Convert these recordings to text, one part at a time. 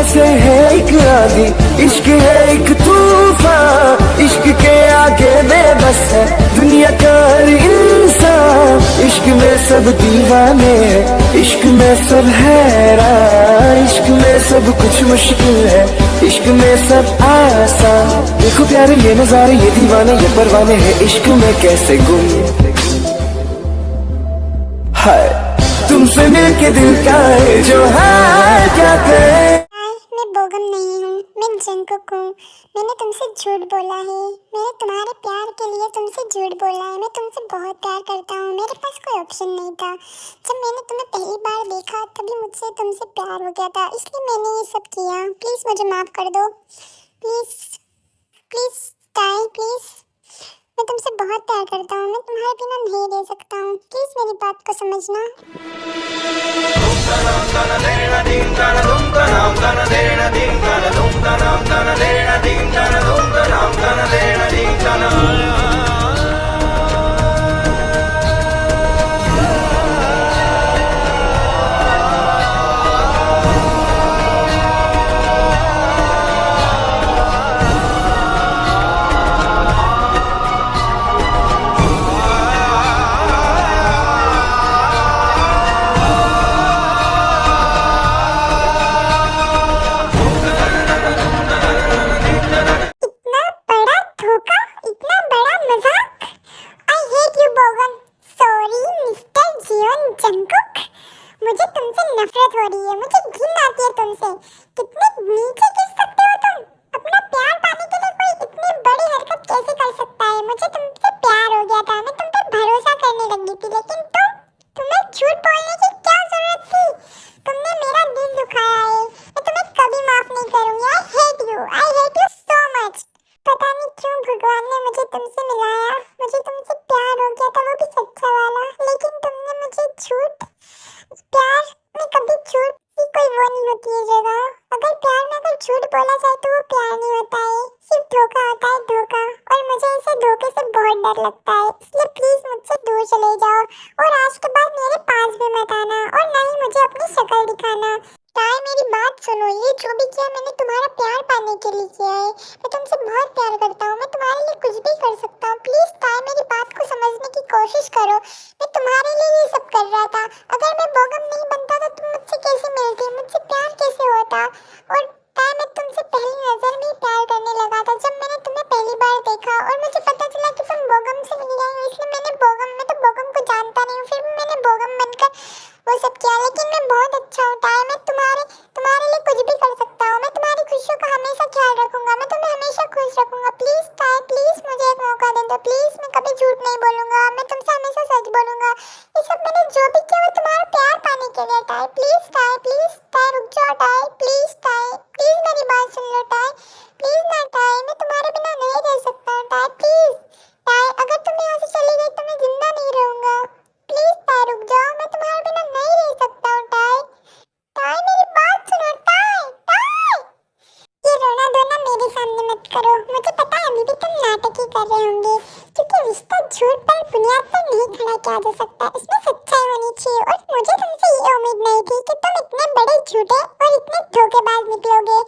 जैसे है एक आंधी, इश्क है एक तूफान, इश्क के आगे बेबस है दुनिया का हर इंसान। इश्क में सब दीवाने, इश्क में सब हैरान, इश्क में सब कुछ मुश्किल है, इश्क में सब आसान। देखो प्यारे ये नजारे, ये दीवाने, ये परवाने हैं इश्क में कैसे गुम। हाय तुमसे मिलके दिल का है जो है क्या करे। मैं बोगम नहीं हूँ, मैं जंकुक हूँ। मैंने तुमसे झूठ बोला है, मैंने तुम्हारे प्यार के लिए तुमसे झूठ बोला है। मैं तुमसे बहुत प्यार करता हूँ, मेरे पास कोई ऑप्शन नहीं था। जब मैंने तुम्हें पहली बार देखा तभी मुझसे तुमसे प्यार हो गया था, इसलिए मैंने ये सब किया। प्लीज़ मुझे माफ़ कर दो, प्लीज़ प्लीज़ टाई प्लीज़। मैं तुमसे बहुत प्यार करता हूँ, मैं तुम्हारे बिना नहीं रह सकता हूँ। प्लीज़ मेरी बात को समझना। मुझे तुमसे नफरत हो रही है, मुझे घिन आती है तुमसे। कितने नीचे गिर सकते हो तुम। अपना प्यार पाने के लिए कोई इतनी बड़ी हरकत कैसे कर सकता है। मुझे तुमसे प्यार हो गया था, मैं तुम पर भरोसा करने लगी थी, लेकिन तुम्हें झूठ बोलने की क्या जरूरत थी। तुमने मेरा दिल दुखाया है, मैं तुम्हें कभी माफ नहीं करूंगी। I hate you so much. पता नहीं क्यों भगवान ने मुझे तुमसे मिलाया। मुझे तुमसे प्यार हो गया था, वो भी सच्चा वाला, लेकिन तुमने मुझे झूठ। प्यार में कभी झूठ की कोई वो नहीं होती है जगह। अगर प्यार में अगर झूठ बोला जाए तो वो प्यार नहीं होता है, सिर्फ धोखा होता है, धोखा। और मुझे ऐसे धोखे से बहुत डर लगता है, इसलिए प्लीज मुझसे दूर चले जाओ और आज के बाद मेरे पास भी मत आना और ना ही मुझे अपनी शक्ल दिखाना। ताई मेरी बात सुनो, ये जो भी किया मैंने तुम्हारा प्यार पाने के लिए किया है। मैं तुमसे बहुत प्यार करता हूँ, मैं तुम्हारे लिए कुछ भी कर सकता हूँ। प्लीज ताई मेरी बात को समझने की कोशिश करो। मैं तुम्हारे लिए ये सब कर रहा था। अगर मैं बोगम नहीं बनता तो तुम मुझसे कैसे मिलती, मुझसे प्यार कैसे होता। और ताई मैं तुमसे पहली नजर में प्यार करने लगा था जब मैंने तुम्हें पहली बार देखा, और मुझे पता चला कि तुम बोगम से मिल गई हो, इसलिए मैं तो बोगम को जानता नहीं हूँ, फिर भी मैंने बोगम बनकर वो सब किया। लेकिन मैं बहुत अच्छा हूँ ताई, मैं तुम्हारे लिए कुछ भी कर सकता हूँ। मैं तुम्हारी खुशियों का हमेशा ख्याल रखूंगा, मैं तुम्हें हमेशा खुश रखूंगा। प्लीज ताई प्लीज मुझे एक मौका दे दो, प्लीज। मैं कभी झूठ नहीं बोलूंगा, मैं तुमसे हमेशा सच बोलूंगा। ये सब मैंने जो भी किया वो तुम्हारा प्यार पाने के लिए ताई। प्लीज ताई रुक जाओ ताई, प्लीज मेरी बात सुन लो ताई, प्लीज ना ताई, मैं तुम्हारे बिना नहीं रह सकता हूँ ताई, प्लीज ताई। अगर तुम यहाँ से चली गई तो मैं जिंदा नहीं रहूंगा। प्लीज ताई रुक जाओ, मैं तुम्हारे बिना नहीं रह सकता हूँ ताई। ताई मेरी बात सुनो ताई। ये रोना धोना मेरे सामने मत करो, मुझे पता है अभी भी तुम नाटक ही कर रहे होंगे, क्योंकि रिश्ता झूठ पर बुनियाद पर नहीं खड़ा किया जा सकता, इसमें सच्चाई होनी चाहिए। और मुझे तुमसे ये उम्मीद नहीं थी कि तुम इतने बड़े झूठे और इतने धोखेबाज निकलोगे।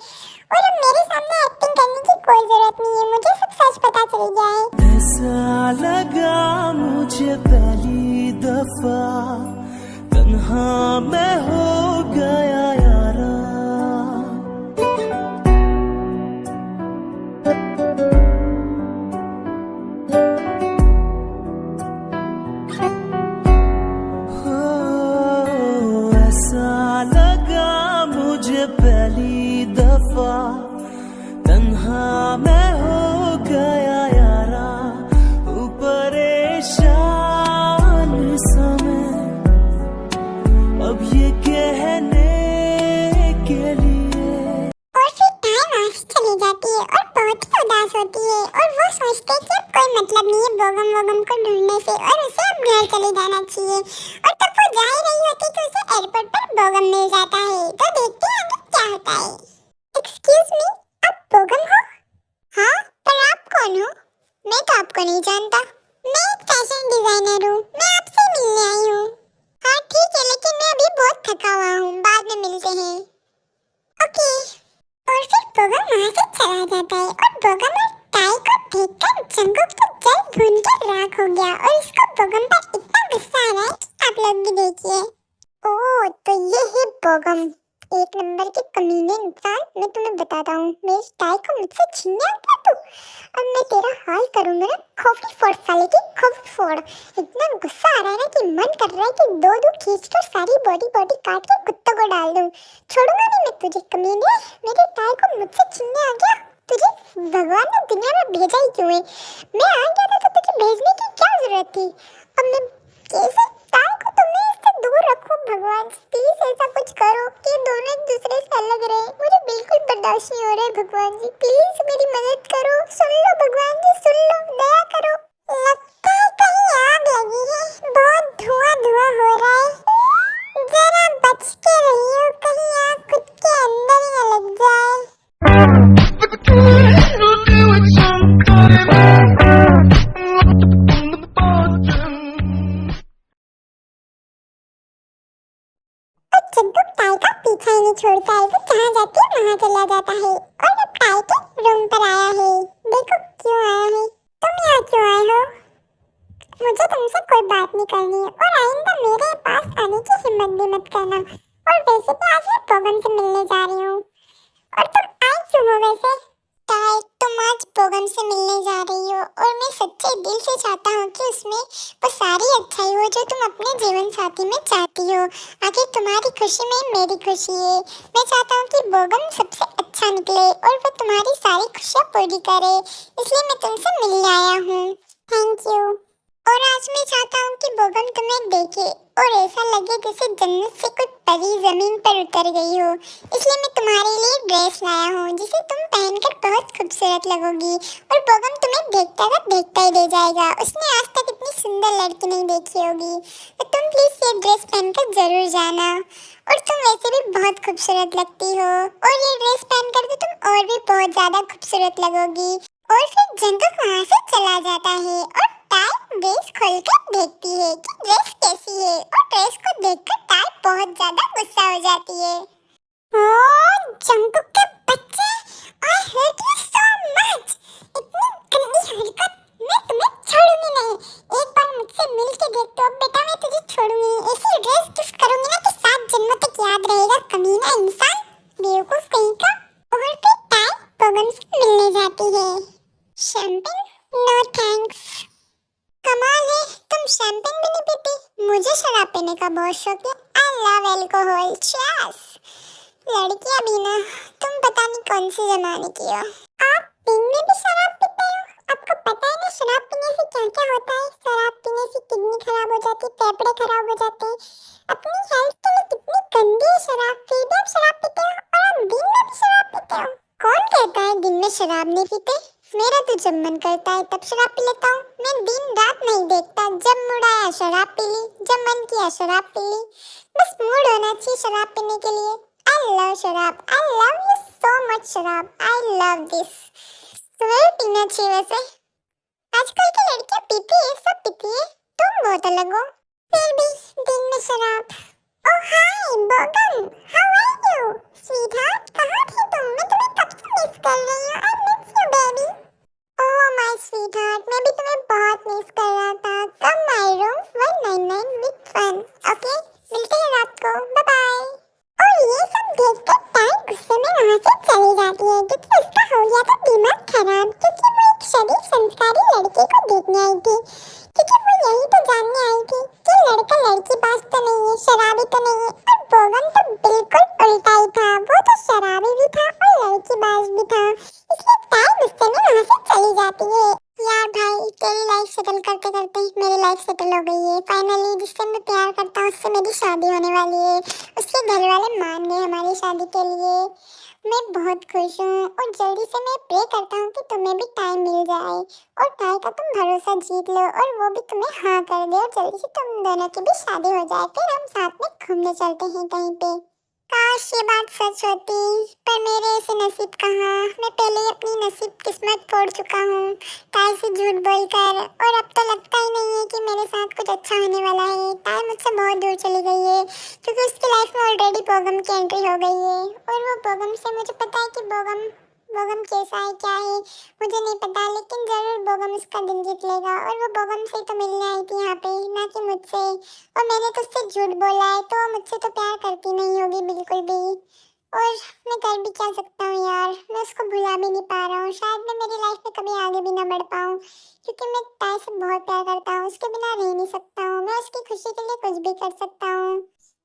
और अब मेरे सामने एक्टिंग करने की कोई जरूरत नहीं है, मुझे सब सच पता चल गया है। ऐसा लगा मुझे पहली दफा, तन्हा मैं हो गया यारा। ऐसा लगा मुझे पहली दफा, तन्हा मैं हो गया यारा। परेशान समय अब ये कहने के लिए। और फिर टाइम वहाँ से चली जाती है और बहुत ही उदास होती है, और वो सोचते हैं कि अब कोई मतलब नहीं है बोगम को ढूंढने से, और उसे अब घर चले जाना चाहिए। और तब वो जा ही रही होती कि उसे एयरपोर्ट पर बोगम मिल जाता है। तो देखते हैं आगे क्या होता है। एक्सक्यूज मी, आप बोगम हो? हाँ, पर आप कौन हो? मैं तो आपको नहीं जानता। मैं एक फैशन डिजाइनर हूँ, मैं आपसे मिलने आई हूँ। हाँ ठीक है, लेकिन मैं अभी बहुत थका हुआ हूँ, बाद में मिलते हैं। ओके। बोगम वहाँ से चला जाता है और बोगम और टाई को देखकर जंगुक तो जल भून के राख हो गया और इसको बोगम पर इतना गुस्सा आ रहा है कि आप लोग भी देखिए। ओह तो ये है बोगम, एक नंबर के कमीने इंसान। मैं तुम्हें बताता हूँ, मेरी टाई को मुझसे छीनने आता तू, अब मैं तेरा हाल करूंगा ना। खोपड़ी फोड़ साले की, खोपड़ी फोड़। इतना गुस्सा आ रहा है ना कि मन कर रहा है कि दो दो खींचकर सारी बॉडी बॉडी काट के कुत्तों को डाल दूं। छोड़ूंगा नहीं मैं तुझे कमीने। मेरी टाई को मुझसे छीनने आ गया, तुझे भगवान ने दुनिया में भेजा ही क्यों है? मैं आ गया था तो तुझे भेजने की क्या जरूरत थी? अब मैं कैसे टाई को तुमने इससे दूर रखूं? भगवान प्लीज ऐसा कुछ करो कि दोनों एक दूसरे से अलग रहे। मुझे बिल्कुल बर्दाश्त नहीं हो रहा है भगवान जी, प्लीज मेरी मदद करो। सुन लो भगवान जी, सुन लो, दया करो। लगता है कहीं आग लगी है, बहुत धुआं धुआं हो रहा है। जरा बच के रहियो, कहीं आग खुद के अंदर ही न लग जाए। जंतुक टाई का पीछा ही नहीं छोड़ता है, वो जहाँ जाती है वहाँ चला जाता है और अब टाई के रूम पर आया है। देखो क्यों आया है? तुम यहाँ क्यों आए हो? मुझे तुमसे कोई बात नहीं करनी है और आइंदा मेरे पास आने की हिम्मत भी मत करना। और वैसे भी आज मैं बोगम से मिलने जा रही हूँ। और तुम आए क्यों हो वैसे? टाई तुम आज बोगम से मिलने जा रही हो और मैं सच्चे दिल से चाहता हूँ कि उसमें वो सारी अच्छाई हो जो तुम अपने जीवन साथी में चाहती हो। आखिर तुम्हारी खुशी में मेरी खुशी है। मैं चाहता हूँ कि बोगम सबसे अच्छा निकले और वो तुम्हारी सारी खुशियाँ पूरी करे, इसलिए मैं तुमसे मिलने आया हूँ। Thank you. और आज मैं चाहता हूँ कि बोगम तुम्हें देखे और ऐसा लगे जैसे जन्नत से कोई परी जमीन पर उतर गई हो। इसलिए मैं तुम्हारे लिए ड्रेस लाया हूँ जिसे तुम पहनकर बहुत खूबसूरत लगोगी और बोगम तुम्हें देखता ही रह जाएगा। उसने आज तक इतनी सुंदर लड़की नहीं देखी होगी। तो तुम प्लीज ये ड्रेस पहनकर जरूर जाना। और तुम वैसे भी बहुत खूबसूरत लगती हो और ये ड्रेस पहनकर तो तुम और भी बहुत ज्यादा खूबसूरत लगोगी। और फिर जंतुक वहाँ से चला जाता है और टाई ड्रेस खोलकर देखती है कि ड्रेस कैसी है और ड्रेस को देखकर टाई बहुत ज्यादा गुस्सा हो जाती है। ओह जंतुक के बच्चे, I hate you so much! इतनी गंदी हरकत, मैं तुम्हें छोड़ूंगी नहीं। एक बार मुझसे मिल के देख तो बेटा, मैं तुझे छोड़ूंगी नहीं। ऐसी ड्रेस गिफ्ट करूंगी ना कि 7 जन्मों तक याद रहेगा, कमीना इंसान, बेवकूफ कहीं का। और फिर टाई बोगम से मिलने जाती है। शैंपेन? No thanks. कमाल है, तुम शैंपेन भी नहीं पीती। मुझे शराब पीने का बहुत शौक है। I love alcohol. चीयर्स। लड़कियां भी ना, तुम पता नहीं कौन सी जमाने की हो। आप दिन में भी शराब पीते हो? आपको पता है ना शराब पीने से क्या क्या होता है? शराब पीने से किडनी खराब हो जाती है, फेफड़े खराब हो जाते हैं। अपनी हेल्थ के लिए कितनी गंदी है शराब। फिर भी आप शराब पीते हो और आप दिन में भी शराब पीते हो। कौन कहता है दिन में शराब नहीं पीते? मेरा तो जब मन करता है तब शराब पी लेता हूँ। मैं दिन रात नहीं देखता, जब मूड आया शराब पी ली, जब मन किया शराब पी ली। बस मूड होना चाहिए शराब पीने के लिए। आई लव शराब, I love you so much शराब, आई लव दिस। तुम्हें पीना चाहिए वैसे। आजकल की लड़कियां पीती है, सब पीती है, तुम बहुत अलग हो। फिर भी दिन में शराब। ओह हाय बोगम, हाउ आर यू? स्वीटहार्ट, कहाँ थी तुम? मैं तुम्हें कब से मिस कर रही हूँ। I miss you baby. Oh my sweetheart, मैं भी तुम्हें बहुत मिस कर रहा था। Come my room 199 with fun. Okay, मिलते हैं रात को, बाय बाय। और ये सब देखकर टाई गुस्से में वहाँ से चली जाती है क्योंकि उसका हो गया था दिमाग खराब, क्योंकि वो एक शरीफ संस्कारी लड़के को देखने आई थी। क्योंकि वो यही तो जानने आई थी कि लड़का लड़की बाज तो नहीं है, शराबी तो नहीं है। और बोगम तो बिल्कुल उल्टा ही था, वो तो शराबी भी था और लड़की बाज भी था। इसलिए टाई गुस्से में वहाँ से चली जाती है। यार भाई, तेरी लाइफ सेटल करते करते मेरी लाइफ सेटल हो गई है। फाइनली जिससे मैं प्यार करता हूँ उससे मेरी शादी होने वाली है। उसके घर वाले मान गए हमारी शादी के लिए। मैं बहुत खुश हूँ और जल्दी से मैं प्रे करता हूँ कि तुम्हें भी टाइम मिल जाए और टाई का तुम भरोसा जीत लो और वो भी तुम्हें हाँ कर दे और जल्दी से तुम दोनों की भी शादी हो जाए। फिर हम साथ में घूमने चलते हैं कहीं पे। काश ये बात सच होती, पर मेरे ऐसे नसीब कहाँ। मैं पहले ही अपनी नसीब किस्मत फोड़ चुका हूँ टाई से झूठ बोलकर। और अब तो लगता ही नहीं है कि मेरे साथ कुछ अच्छा होने वाला है। टाई मुझसे बहुत दूर चली गई है क्योंकि उसकी लाइफ में ऑलरेडी बोगम की एंट्री हो गई है। और वो बोगम से मुझे पता है कि बोगम बोगम कैसा है क्या है मुझे नहीं पता, लेकिन जरूर बोगम उसका दिल जीत लेगा। और वो बोगम से तो मिलने आई थी यहाँ पे, ना कि मुझसे। और मैंने तो उससे झूठ बोला है, तो मुझसे तो प्यार करती नहीं होगी बिल्कुल भी। और मैं कर भी क्या सकता हूँ यार, मैं उसको भुला भी नहीं पा रहा हूँ। शायद मैं मेरी लाइफ में कभी आगे भी ना बढ़ पाऊँ, क्योंकि मैं ताई से बहुत प्यार करता हूँ। उसके बिना रह नहीं सकता हूँ। मैं उसकी खुशी के लिए कुछ भी कर सकता हूँ।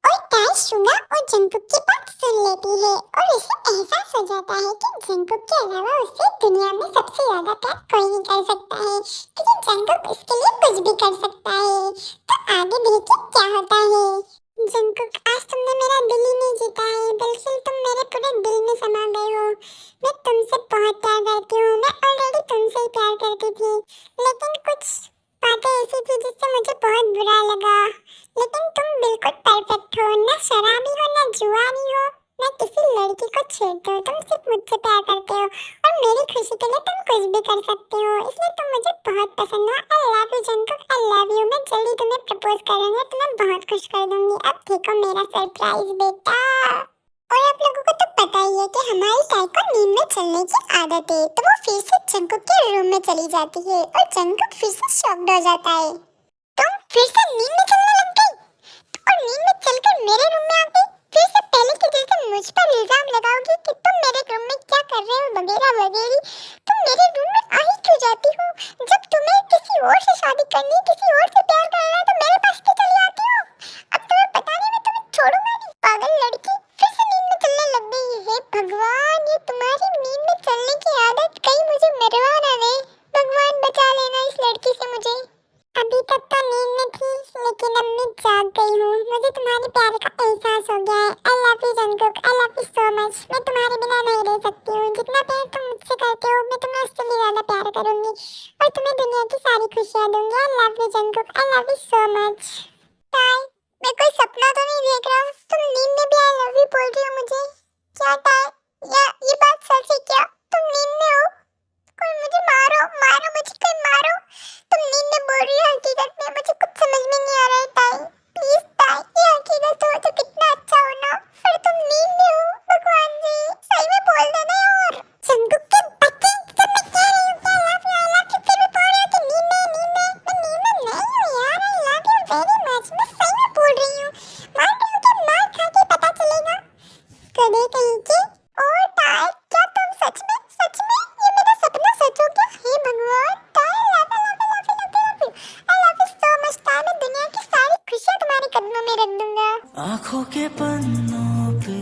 और ताई शुगा और जंकुक की बात सुन लेती है और उसे एहसास हो जाता है कि जंकुक के अलावा उससे दुनिया में सबसे ज्यादा प्यार कोई नहीं कर सकता है, क्योंकि जंकुक उसके लिए कुछ भी कर सकता है। तो आगे देखिए क्या होता है। जंकुक, आज तुमने मेरा दिल ही नहीं जीता है, बल्कि तुम मेरे पूरे दिल में समा गए हो। मैं तुमसे बहुत प्यार करती हूँ। मैं ऑलरेडी तुमसे ही प्यार करती थी, लेकिन कुछ बातें ऐसी थी जिससे मुझे बहुत बुरा लगा। लेकिन तुम बिल्कुल परफेक्ट हो, ना शराबी हो, ना जुआरी हो, ना किसी लड़की को छेड़ते हो। तुम सिर्फ मुझसे प्यार करते हो और मेरी खुशी के लिए तुम कुछ भी कर सकते हो, इसलिए तुम मुझे बहुत पसंद हो। I love you Jungkook, I love you. मैं जल्दी तुम्हें प्रपोज करूंगी, तुम्हें बहुत खुश कर दूंगी। अब देखो मेरा सरप्राइज बेटा। और आप लोगों को तो पता ही है कि हमारी ताई को नींद में चलने की आदत है, तो वो फिर से जंकुक के रूम में चली जाती है और जंकुक फिर से शॉक्ड हो जाता है। तुम फिर से नींद में चलने लग गई और नींद में चलकर मेरे रूम में आ गई। फिर से पहले की जैसे मुझ पर इल्जाम लगाओगी कि तुम मेरे रूम में क्या कर रहे हो वगैरह वगैरह। तुम मेरे रूम में आ ही क्यों जाती हो? जब तुम्हें किसी और से शादी करनी, किसी और से प्यार करना है, तो मेरे पास क्यों चली आती हो? अब तुम्हें पता नहीं, मैं तुम्हें छोड़ूंगा नहीं। पागल लड़की, फिर से नींद में चलने लग गई है। भगवान, ये तुम्हारी नींद में चलने की आदत कहीं मुझे मरवा ना दे। भगवान बचा लेना इस लड़की से मुझे। अभी तक तो नींद में थी, लेकिन अब मैं जाग गई हूँ। मुझे तुम्हारे प्यार का एहसास हो गया है। I love you Jungkook, I love you so much. मैं तुम्हारे बिना नहीं रह सकती हूँ। जितना प्यार तुम मुझसे करते हो, मैं तुम्हें उससे भी ज्यादा प्यार करूंगी और तुम्हें दुनिया की सारी खुशियाँ दूंगी। I love you Jungkook, I love you so much. ताई, मैं कोई सपना तो नहीं देख रहा हूँ? तुम नींद में भी आई लव यू बोल रही हो मुझे? क्या ताई, ये बात सच है क्या? तुम नींद में हो? कोई मुझे मारो, मारो मुझे, कोई मारो। तुम नींद में बोल रही हो हकीकत में? मुझे कुछ समझ में नहीं आ रहा है ताई। प्लीज ताई, ये हकीकत हो तो कितना अच्छा हो ना, पर तुम नींद में हो। भगवान जी, सही में बोल देना यार। जंकुक के बच्चे, जब मैं कह रही हूँ कि आई लव यू, फिर भी बोल रहे हो कि नींद में, नींद में। मैं नींद में नहीं हूँ यार। I love you very much. मैं सही में बोल रही हूँ। मान रही हूँ कि मार खा के पता चलेगा कदे कहीं की। और ताई, क्या तुम सच में ये मेरा सपना सच हो गया? हे भगवान ताई, लव यू सो मच ताई। मैं दुनिया की सारी खुशियाँ तुम्हारे कदमों में रख दूंगा। आंखों के पन्नों पे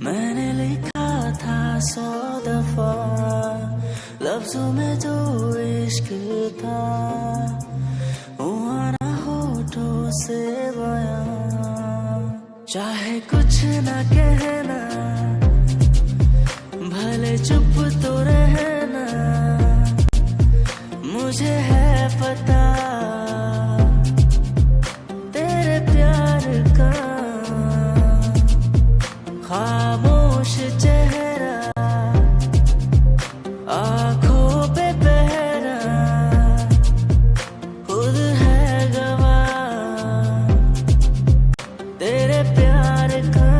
मैंने लिखा था 100 दफा, लफ्जों में जो इश्क था हुआ ना होठों से बयां। चाहे कुछ ना कहना, भले चुप तो रहना, मुझे है पता तेरे प्यार का। खामोश चेहरा, आंखों पे पहरा, खुद है गवाह तेरे प्यार का।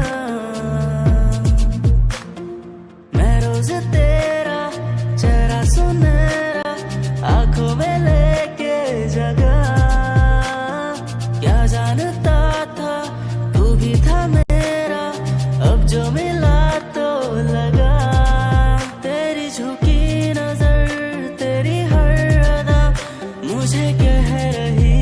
मैं रोज तेरा चेहरा सुनहरा आंखों में लेके जगा। क्या जानता था तू भी था मेरा, अब जो मिला तो लगा। तेरी झुकी नजर, तेरी हर अदा मुझे कह रही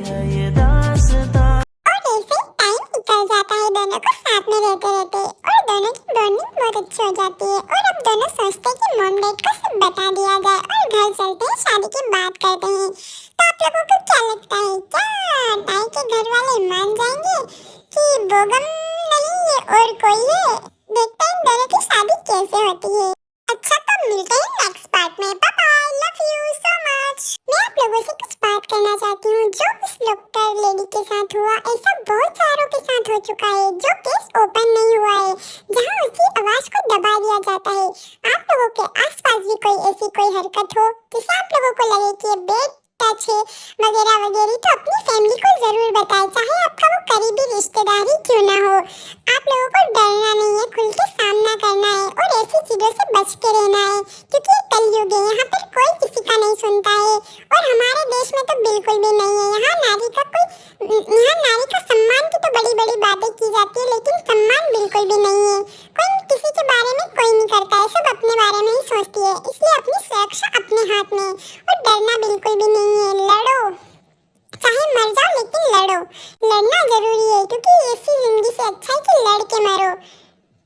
है ये दास्तां। और ऐसे टाइम निकल जाता है दोनों को साथ में रहते रहते, और दोनों की बॉन्डिंग बहुत अच्छी हो जाती है। और अब दोनों सोचते हैं कि मॉम डैड को सब बता दिया जाए और घर चलते हैं, शादी की बात करते हैं। तो आप लोगों को क्या लगता है, क्या ताई के घर वाले मान जाएंगे कि बोगम नहीं है और कोई है? देखते हैं दोनों की शादी कैसे होती है। अच्छा, तो मिलते हैं नेक्स्ट पार्ट में। Bye bye, love you so much. मैं आप लोगों से कुछ बात करना चाहती हूँ। जो उस डॉक्टर लेडी के साथ हुआ, ऐसा बहुत सारों के साथ हो चुका है। जो केस ओपन नहीं हुआ है, जहाँ उसकी आवाज को दबा दिया जाता है। आप लोगों के आसपास भी कोई ऐसी कोई हरकत हो जिससे आप लोगों को लगे कि ये बेड टच है वगैरह वगैरह, तो अपनी फैमिली को जरूर बताएं, चाहे आपका वो करीबी रिश्तेदार ही क्यों ना हो। आप लोगों को डरना नहीं है, खुल के सामना करना है। और चीजों से बच के रहना है, क्योंकि ये कलयुग है, यहाँ पर कोई किसी का नहीं सुनता है। और हमारे देश में तो बिल्कुल भी नहीं है। यहाँ नारी का सम्मान की तो बड़ी बड़ी बातें की जाती है, लेकिन सम्मान बिल्कुल भी नहीं है। कोई किसी के बारे में कोई नहीं करता है, सब अपने बारे में ही सोचती है। इसलिए अपनी सुरक्षा अपने हाथ में है और डरना बिल्कुल भी नहीं है। लड़ो, चाहे मर जाओ, लेकिन लड़ो। लड़ना जरूरी है, क्योंकि ऐसी जिंदगी से अच्छा है कि लड़ के मरो।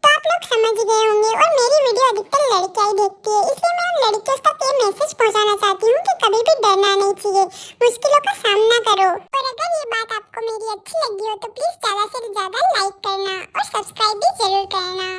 तो आप लोग समझ गए होंगे। और मेरी वीडियो अधिकतर लड़कियां ही देखती है, इसलिए मैं उन लड़कियों तक ये मैसेज पहुंचाना चाहती हूँ कि कभी भी डरना नहीं चाहिए, मुश्किलों का सामना करो। और अगर ये बात आपको मेरी अच्छी लगी हो तो प्लीज ज्यादा से ज्यादा लाइक करना और सब्सक्राइब भी जरूर करना।